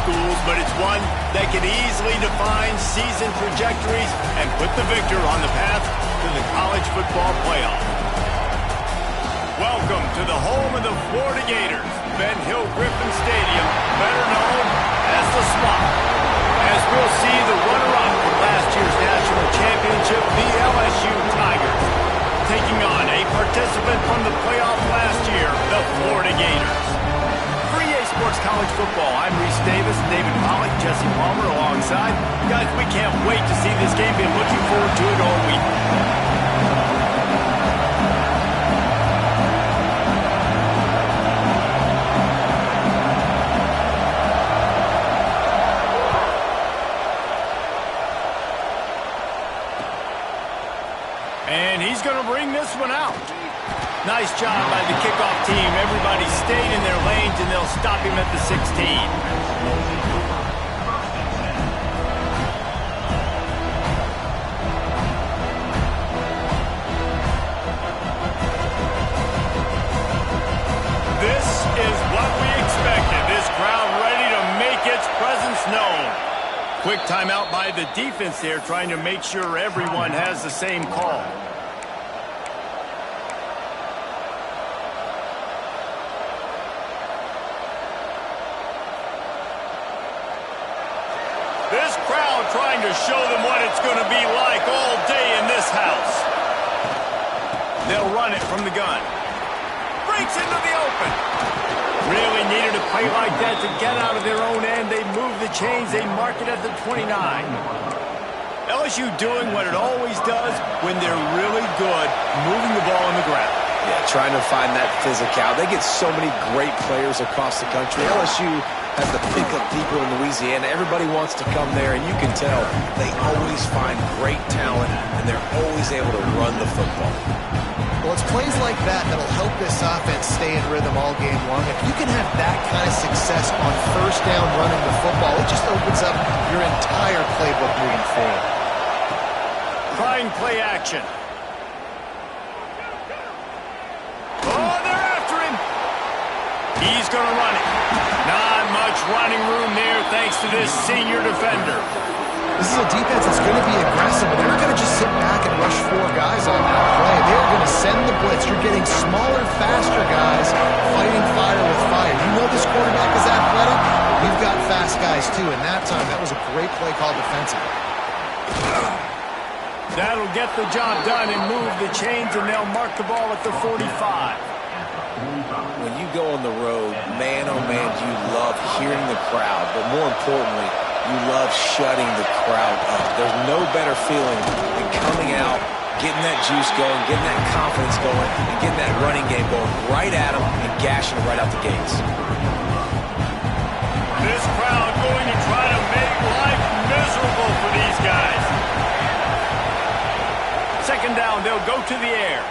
schools, but it's one that can easily define season trajectories and put the victor on the path to the college football playoff. Welcome to the home of the Florida Gators, Ben Hill Griffin Stadium, better known as the Swamp. As we'll see the runner-up from last year's national championship, the LSU Tigers, taking on a participant from the playoff last year, the Florida Gators. For EA Sports College Football, I'm Reese Davis, David Pollack, Jesse Palmer alongside. Guys, we can't wait to see this game. Been looking forward to it all week. And he's going to bring this one out. Nice job by the kickoff team. Everybody stayed in their lanes, and they'll stop him at the 16. This is what we expected. This crowd ready to make its presence known. Quick timeout by the defense there, trying to make sure everyone has the same call. This crowd trying to show them what it's going to be like all day in this house. They'll run it from the gun. Breaks into the open. Really needed a play like that to get out of their own end. They move the chains. They mark it at the 29. LSU doing what it always does when they're really good, moving the ball on the ground. Yeah, trying to find that physical. They get so many great players across the country. LSU has the pickup people in Louisiana. Everybody wants to come there, and you can tell they always find great talent, and they're always able to run the football. Well, it's plays like that that'll help this offense stay in rhythm all game long. If you can have that kind of success on first down running the football, it just opens up your entire playbook moving forward. Trying play action. Oh, they're after him. He's going to run it. Not much running room there thanks to this senior defender. This is a defense that's going to be aggressive, but they're not going to just sit back and rush four guys on that play. They're going to send the blitz. You're getting smaller, faster guys fighting fire with fire. You know this quarterback is athletic. You've got fast guys, too. And that time, that was a great play call defensively. That'll get the job done and move the chains, and they'll mark the ball at the 45. When you go on the road, man, oh man, do you love hearing the crowd, but more importantly, you love shutting the crowd up. There's no better feeling than coming out, getting that juice going, getting that confidence going, and getting that running game going right at them and gashing them right out the gates. This crowd going to try to make life miserable for these guys. Second down, they'll go to the air.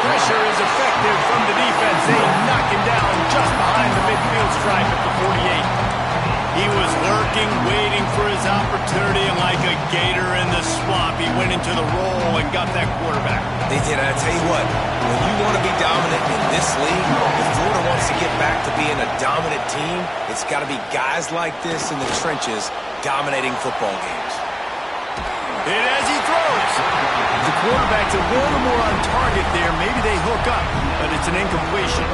Pressure is effective from the defense. They knock him down just behind the midfield stripe at the 48. He was lurking, waiting for his opportunity, and like a gator in the swamp, he went into the roll and got that quarterback. They did, and I tell you what, when you want to be dominant in this league, if Florida wants to get back to being a dominant team, it's got to be guys like this in the trenches dominating football games. And as he throws, the quarterback's a little more on target there. Maybe they hook up, but it's an incompletion.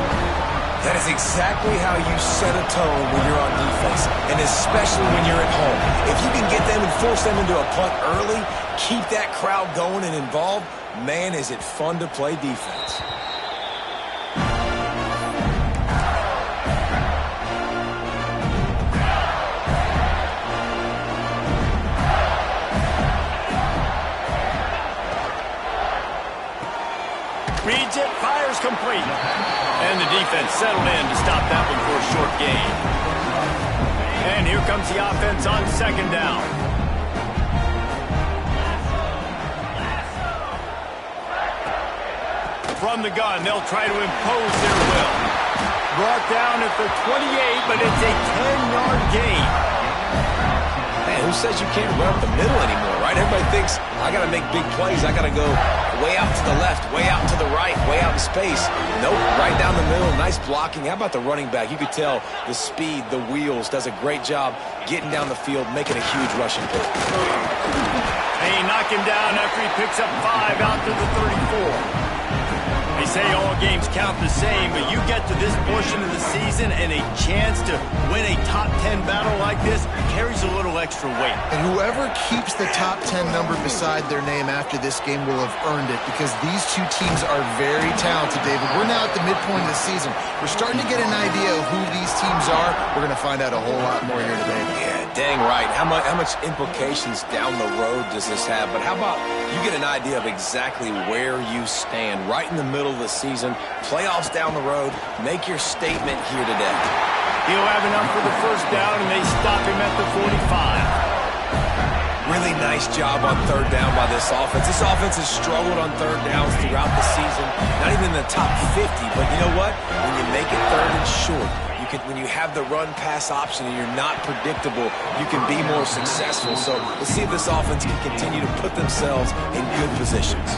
That is exactly how you set a tone when you're on defense, and especially when you're at home. If you can get them and force them into a punt early, keep that crowd going and involved, man, is it fun to play defense. Reads it, fires complete. And the defense settled in to stop that one for a short gain. And here comes the offense on second down. From the gun, they'll try to impose their will. Brought down at the 28, but it's a 10-yard gain. Man, who says you can't run up the middle anymore, right? right? Everybody thinks, I got to make big plays. I got to go way out to the left, way out to the right, way out in space. Nope, right down the middle. Nice blocking. How about the running back? You could tell the speed, the wheels, does a great job getting down the field, making a huge rushing play. They knock him down after he picks up 5 out to the 34. They say all games count the same, but you get to this portion of the season and a chance to win a top 10 battle like this carries a little extra weight. And whoever keeps the top 10 number beside their name after this game will have earned it, because these two teams are very talented, David. We're now at the midpoint of the season. We're starting to get an idea of who these teams are. We're going to find out a whole lot more here today. Yeah, dang right. How much implications down the road does this have? But how about you get an idea of exactly where you stand right in the middle of the season, playoffs down the road, make your statement here today. He'll have enough for the first down, and they stop him at the 45. Really nice job on third down by this offense. This offense has struggled on third downs throughout the season. Not even in the top 50, but you know what? When you make it third and short, when you have the run-pass option and you're not predictable, you can be more successful. So let's see if this offense can continue to put themselves in good positions.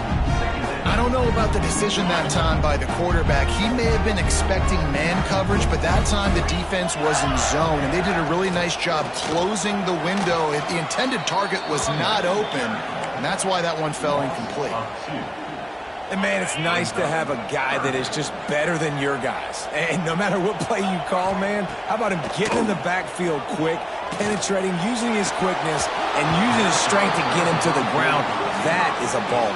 I don't know about the decision that time by the quarterback. He may have been expecting man coverage, but that time the defense was in zone, and they did a really nice job closing the window. If the intended target was not open, and that's why that one fell incomplete. And, man, it's nice to have a guy that is just better than your guys. And no matter what play you call, man, how about him getting in the backfield quick, penetrating, using his quickness, and using his strength to get him to the ground? That is a baller.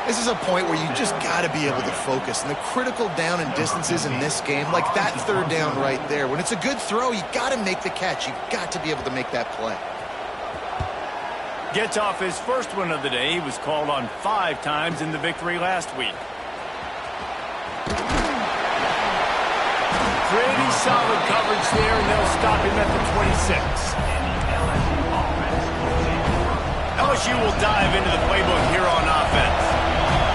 This is a point where you just got to be able to focus. And the critical down and distances in this game, like that third down right there, when it's a good throw, you got to make the catch. You got to be able to make that play. Gets off his first one of the day. He was called on 5 times in the victory last week. Pretty solid coverage there, and they'll stop him at the 26. LSU will dive into the playbook here on offense.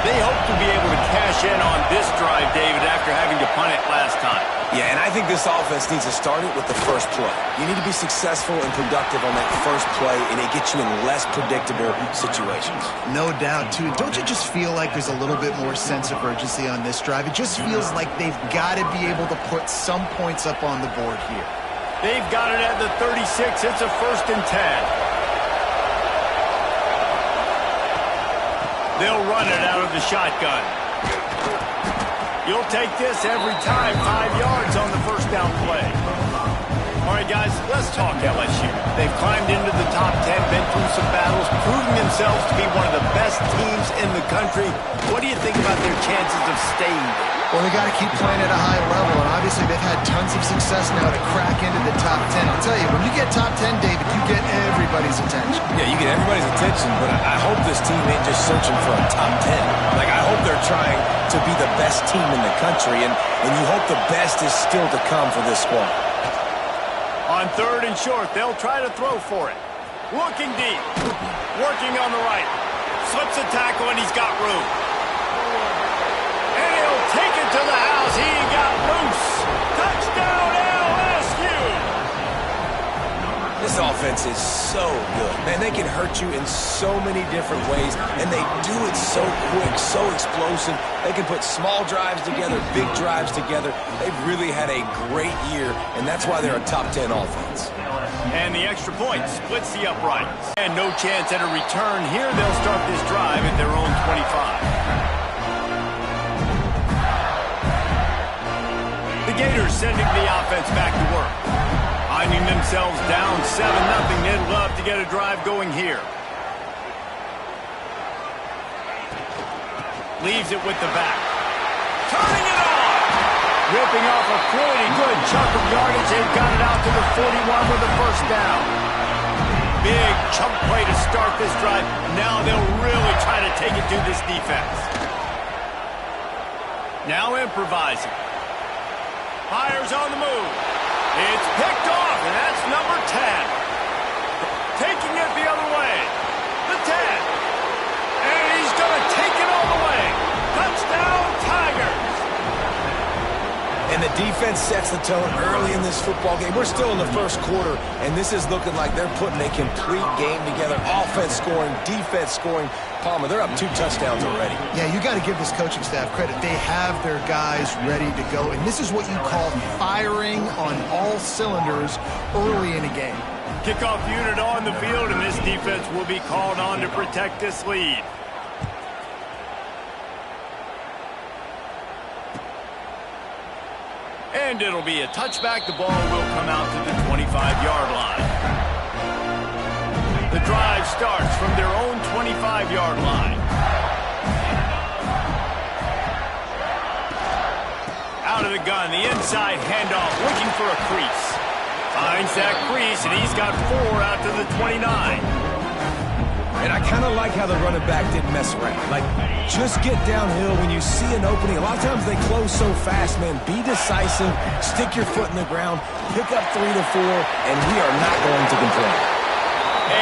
They hope to be able to cash in on this drive, David, after having to punt it last time. Yeah, and I think this offense needs to start it with the first play. You need to be successful and productive on that first play, and it gets you in less predictable situations. No doubt, too. Don't you just feel like there's a little bit more sense of urgency on this drive? It just feels like they've got to be able to put some points up on the board here. They've got it at the 36. It's a 1st and 10. They'll run it out of the shotgun. You'll take this every time. 5 yards on the first down play. All right, guys, let's talk LSU. They've climbed into the top 10, been through some battles, proving themselves to be one of the best teams in the country. What do you think about their chances of staying there? Well, they got to keep playing at a high level, and obviously they've had tons of success now to crack into the top 10. I'll tell you, when you get top 10, David, you get everybody's attention. Yeah, you get everybody's attention, but I hope this team ain't just searching for a top 10. Like, I hope they're trying to be the best team in the country, and you hope the best is still to come for this squad. On 3rd and short, they'll try to throw for it. Looking deep. Working on the right. Slips a tackle, and he's got room. And he'll take it to the house. He got loose. Touchdown, LSU. This offense is so good. Man, they can hurt you in so many different ways, and they do it so quick, so explosive. They can put small drives together, big drives together. They've really had a great year, and that's why they're a top 10 offense. And the extra point splits the uprights. And no chance at a return here. They'll start this drive at their own 25. The Gators sending the offense back to work. Finding themselves down 7-0. They'd love to get a drive going here. Leaves it with the back. Turning it on! Ripping off a pretty good chunk of yardage. They've got it out to the 41 with the first down. Big chunk play to start this drive. Now they'll really try to take it to this defense. Now improvising. Fires on the move. It's picked off, and that's number 10. Taking it the other way. The 10. And he's going to take it all the way. Touchdown, Tigers. And And the defense sets the tone early in this football game. We're still in the first quarter, and this is looking like they're putting a complete game together. Offense scoring, defense scoring. Palmer, they're up 2 touchdowns already. Yeah, you got to give this coaching staff credit. They have their guys ready to go, and this is what you call firing on all cylinders early in a game. Kickoff unit on the field, and this defense will be called on to protect this lead. And it'll be a touchback. The ball will come out to the 25-yard line. The drive starts from their own 25-yard line. Out of the gun, the inside handoff, looking for a crease. Finds that crease, and he's got 4 out to the 29. And I kind of like how the running back didn't mess around. Like, just get downhill when you see an opening. A lot of times they close so fast, man. Be decisive, stick your foot in the ground, pick up 3 to 4, and we are not going to complain.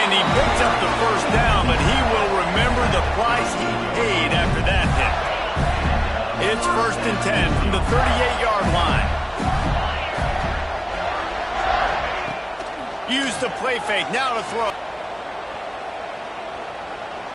And he picks up the first down, but he will remember the price he paid after that hit. It's 1st and 10 from the 38-yard line. Use the play fake, now to throw.